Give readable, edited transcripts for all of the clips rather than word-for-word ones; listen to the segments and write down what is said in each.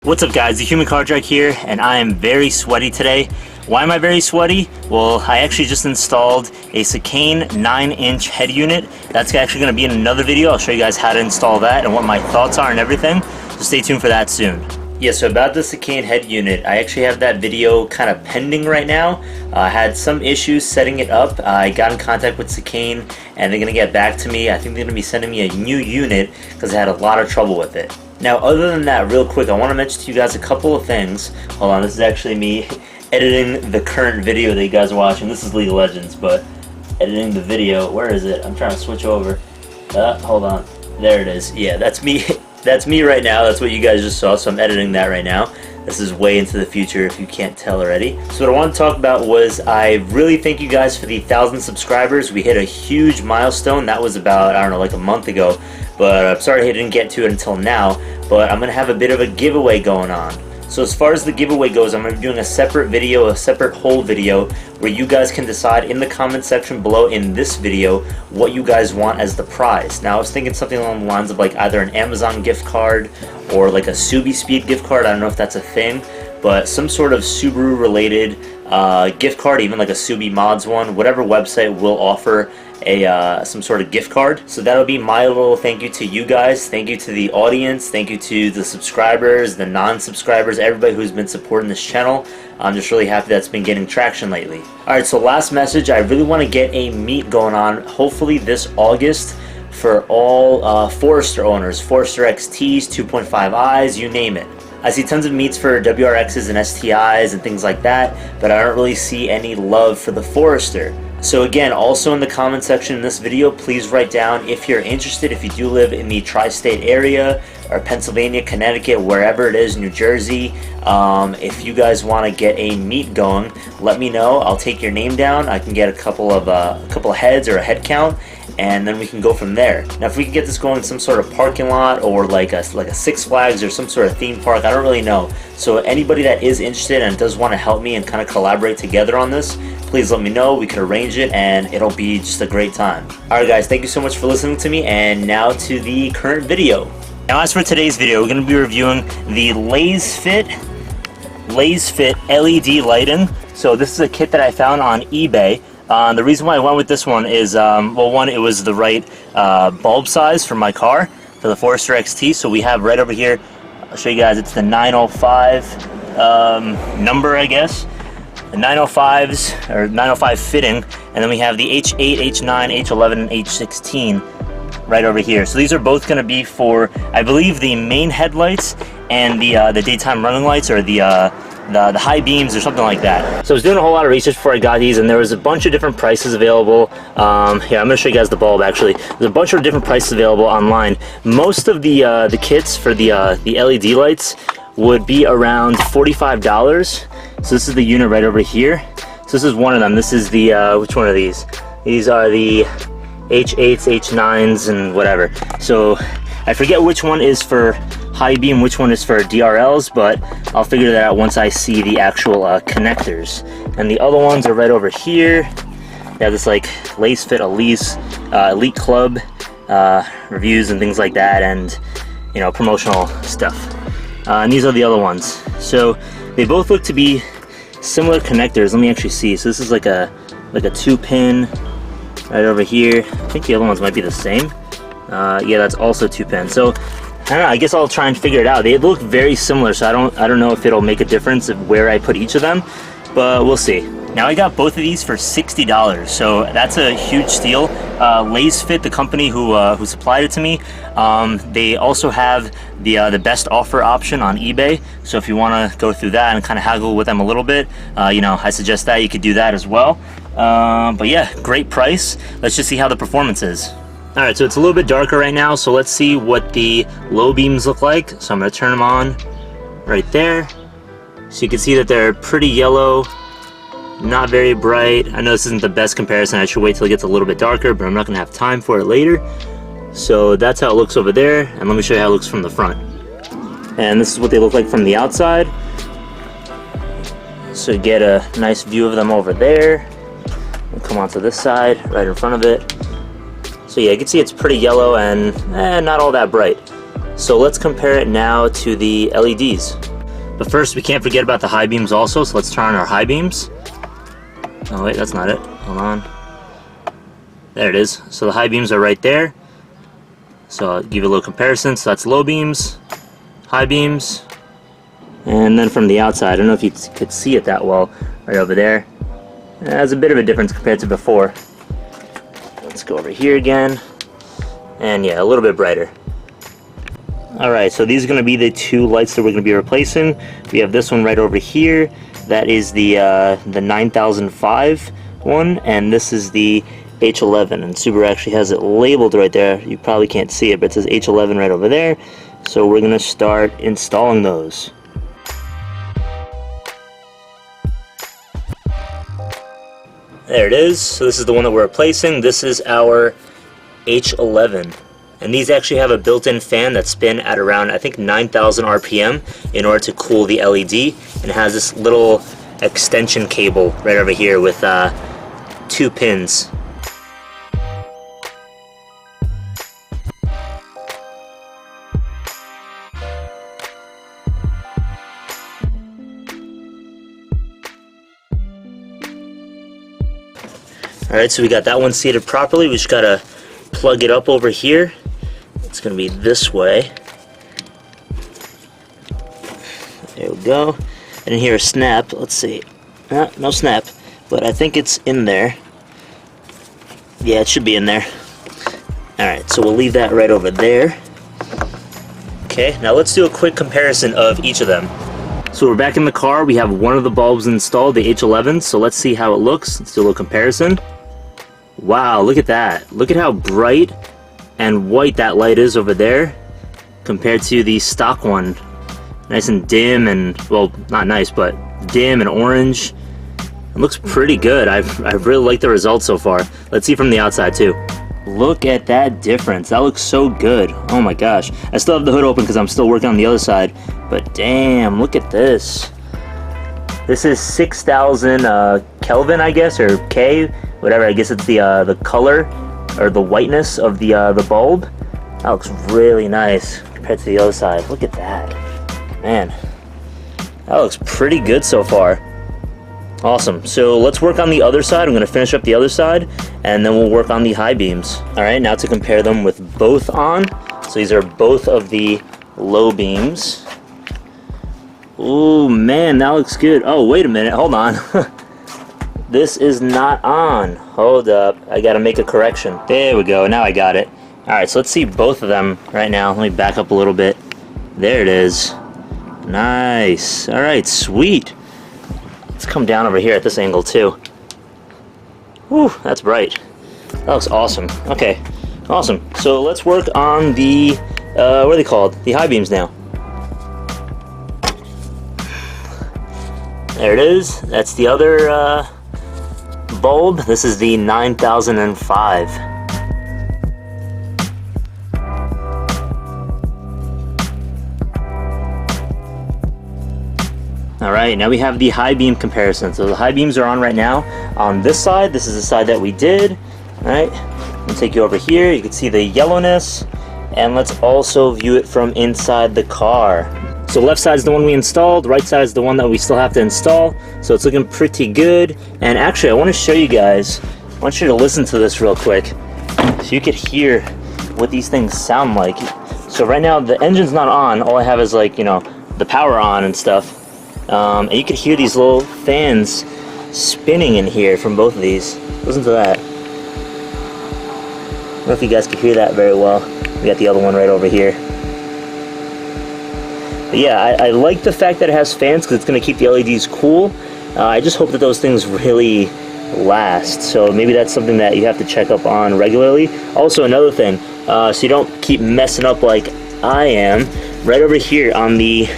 What's up guys, the Human Car Drag here, and I am very sweaty today. Why am I very sweaty? Well, I actually just installed a Cusco 9-inch head unit. That's actually going to be in another video. I'll show you guys how to install that and what my thoughts are and everything. So stay tuned for that soon. Yeah, so about the Cusco head unit, I actually have that video kind of pending right now. I had some issues setting it up. I got in contact with Cusco and they're going to get back to me. I think they're going to be sending me a new unit because I had a lot of trouble with it. Now, other than that, real quick, I want to mention to you guys a couple of things. Hold on, this is actually me editing the current video that you guys are watching. This is League of Legends, but editing the video. Where is it? I'm trying to switch over. Hold on. There it is. Yeah, that's me. That's me right now. That's what you guys just saw, so I'm editing that right now. This is way into the future if you can't tell already. So what I want to talk about was I really thank you guys for the 1,000 subscribers. We hit a huge milestone. That was about, I don't know, like a month ago. But I'm sorry I didn't get to it until now. But I'm going to have a bit of a giveaway going on. So as far as the giveaway goes, I'm going to be doing a separate video, a separate whole video, where you guys can decide in the comment section below in this video what you guys want as the prize. Now I was thinking something along the lines of like either an Amazon gift card or like a Subi Speed gift card. I don't know if that's a thing, but some sort of Subaru related gift card, even like a Subi Mods one, whatever website will offer a some sort of gift card. So that'll be my little thank you to you guys. Thank you to the audience. Thank you to the subscribers, the non-subscribers, everybody who's been supporting this channel. I'm just really happy that's been getting traction lately. Alright, so last message, I really want to get a meet going on hopefully this August for all Forester owners, Forester XTs, 2.5i's, you name it. I see tons of meets for WRXs and STIs and things like that, but I don't really see any love for the Forester. So again, also in the comment section in this video, please write down if you're interested, if you do live in the tri-state area, or Pennsylvania, Connecticut, wherever it is, New Jersey. If you guys want to get a meet going, let me know. I'll take your name down. I can get a couple of heads or a head count, and then we can go from there. Now, if we can get this going in some sort of parking lot or like a Six Flags or some sort of theme park, I don't really know. So anybody that is interested and does want to help me and kind of collaborate together on this, please let me know. We can arrange it and it'll be just a great time. Alright guys, thank you so much for listening to me, and now to the current video. Now as for today's video, we're going to be reviewing the Lasfit LED lighting. So this is a kit that I found on eBay. The reason why I went with this one is, well, one, it was the right bulb size for my car, for the Forester XT. So we have right over here, I'll show you guys, it's the 905 number, I guess. The 905s, or 905 fitting, and then we have the H8, H9, H11, and H16 right over here. So these are both going to be for, I believe, the main headlights and the daytime running lights, or the high beams or something like that. So I was doing a whole lot of research before I got these, and there was a bunch of different prices available. Yeah, I'm going to show you guys the bulb actually. There's a bunch of different prices available online. Most of the kits for the LED lights would be around $45. So this is the unit right over here. So this is one of them. This is the, which one are these? These are the H8s, H9s, and whatever. So I forget which one is for high beam, which one is for DRLs, but I'll figure that out once I see the actual connectors. And the other ones are right over here. They have this like Lasfit Elite Club reviews and things like that, and you know, promotional stuff. And these are the other ones. So they both look to be similar connectors. Let me actually see. So this is like a 2-pin right over here. I think the other ones might be the same. Yeah, that's also 2-pin. So I don't know, I guess I'll try and figure it out. They look very similar, so I don't know if it'll make a difference of where I put each of them, but we'll see. Now I got both of these for $60, so that's a huge steal. Lasfit, the company who supplied it to me, they also have the best offer option on eBay. So if you want to go through that and kind of haggle with them a little bit, you know, I suggest that you could do that as well. But yeah, great price. Let's just see how the performance is. Alright, so it's a little bit darker right now, so let's see what the low beams look like. So I'm going to turn them on right there. So you can see that they're pretty yellow, not very bright. I know this isn't the best comparison. I should wait till it gets a little bit darker, but I'm not going to have time for it later. So that's how it looks over there, and let me show you how it looks from the front. And this is what they look like from the outside. So you get a nice view of them over there. We'll come onto this side, right in front of it. So yeah, you can see it's pretty yellow and not all that bright. So let's compare it now to the LEDs. But first, we can't forget about the high beams also, so let's turn on our high beams. Oh wait, that's not it. Hold on. There it is. So the high beams are right there. So I'll give you a little comparison. So that's low beams, high beams, and then from the outside, I don't know if you could see it that well, right over there. There's a bit of a difference compared to before. Let's go over here again. And yeah, a little bit brighter. Alright, so these are going to be the two lights that we're going to be replacing. We have this one right over here. That is the 9005 one, and this is the H11. And Subaru actually has it labeled right there. You probably can't see it, but it says H11 right over there. So we're going to start installing those. There it is. So this is the one that we're replacing. This is our H11. And these actually have a built-in fan that spin at around, I think, 9,000 RPM in order to cool the LED. And it has this little extension cable right over here with 2 pins. Alright, so we got that one seated properly. We just gotta plug it up over here. It's gonna be this way. There we go. I didn't hear a snap. Let's see. No snap, but I think it's in there. Yeah, it should be in there. Alright, so we'll leave that right over there. Okay, now let's do a quick comparison of each of them. So we're back in the car. We have one of the bulbs installed, the H11, so let's see how it looks. Let's do a little comparison. Wow, look at that. Look at how bright and white that light is over there compared to the stock one. Nice and dim and, well, not nice, but dim and orange. It looks pretty good. I really like the results so far. Let's see from the outside too. Look at that difference. That looks so good. Oh my gosh. I still have the hood open because I'm still working on the other side, but damn, look at this. This is 6,000 Kelvin, I guess, or K, whatever. I guess it's the color or the whiteness of the bulb. That looks really nice compared to the other side. Look at that, man. That looks pretty good so far. Awesome. So let's work on the other side. I'm going to finish up the other side, and then we'll work on the high beams. All right, now to compare them with both on. So these are both of the low beams. Oh man, that looks good. Oh, wait a minute, hold on. This is not on. Hold up, I gotta make a correction. There we go, now I got it. Alright, so let's see both of them right now. Let me back up a little bit. There it is. Nice. Alright, sweet. Let's come down over here at this angle too. Whew, that's bright. That looks awesome. Okay, awesome. So let's work on the, what are they called? The high beams now. There it is. That's the other bulb. This is the 9005. Alright, now we have the high beam comparison. So the high beams are on right now. On this side, this is the side that we did. Alright, I'll take you over here. You can see the yellowness. And let's also view it from inside the car. So left side is the one we installed, right side is the one that we still have to install. So it's looking pretty good. And actually, I want to show you guys, I want you to listen to this real quick so you could hear what these things sound like. So right now the engine's not on, all I have is, like, you know, the power on and stuff. And you could hear these little fans spinning in here from both of these. Listen to that. I don't know if you guys can hear that very well. We got the other one right over here. But yeah, I like the fact that it has fans because it's going to keep the LEDs cool. I just hope that those things really last. So maybe that's something that you have to check up on regularly. Also, another thing, so you don't keep messing up like I am, right over here on the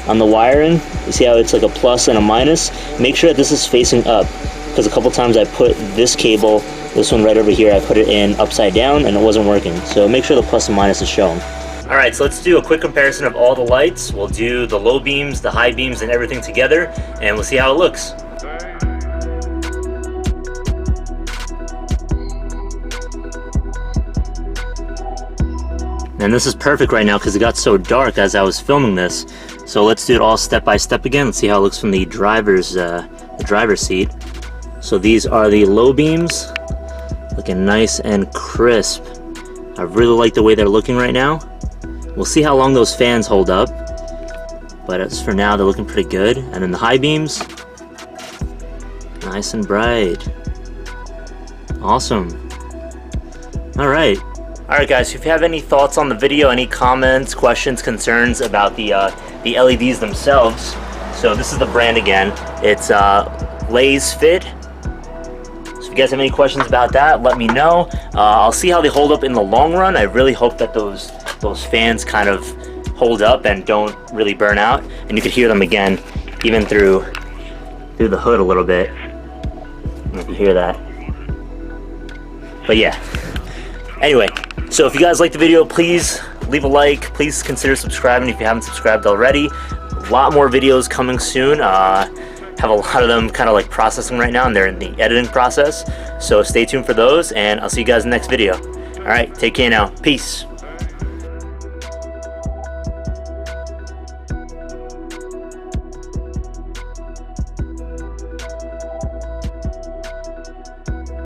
wiring, you see how it's like a plus and a minus? Make sure that this is facing up, because a couple times I put this cable, this one right over here, I put it in upside down and it wasn't working. So make sure the plus and minus is shown. Alright, so let's do a quick comparison of all the lights. We'll do the low beams, the high beams, and everything together, and we'll see how it looks. And this is perfect right now because it got so dark as I was filming this. So let's do it all step by step again. Let's see how it looks from the driver's seat. So these are the low beams, looking nice and crisp. I really like the way they're looking right now. We'll see how long those fans hold up, but as for now, they're looking pretty good. And then the high beams, nice and bright. Awesome. Alright guys, if you have any thoughts on the video, any comments, questions, concerns about the LEDs themselves, so this is the brand again. It's Lasfit. So if you guys have any questions about that, let me know. I'll see how they hold up in the long run. I really hope that those fans kind of hold up and don't really burn out. And you could hear them again, even through the hood a little bit. You can hear that. But yeah. Anyway, so if you guys like the video, please leave a like. Please consider subscribing if you haven't subscribed already. A lot more videos coming soon. Have a lot of them kind of like processing right now, and they're in the editing process. So stay tuned for those, and I'll see you guys in the next video. All right, take care now. Peace.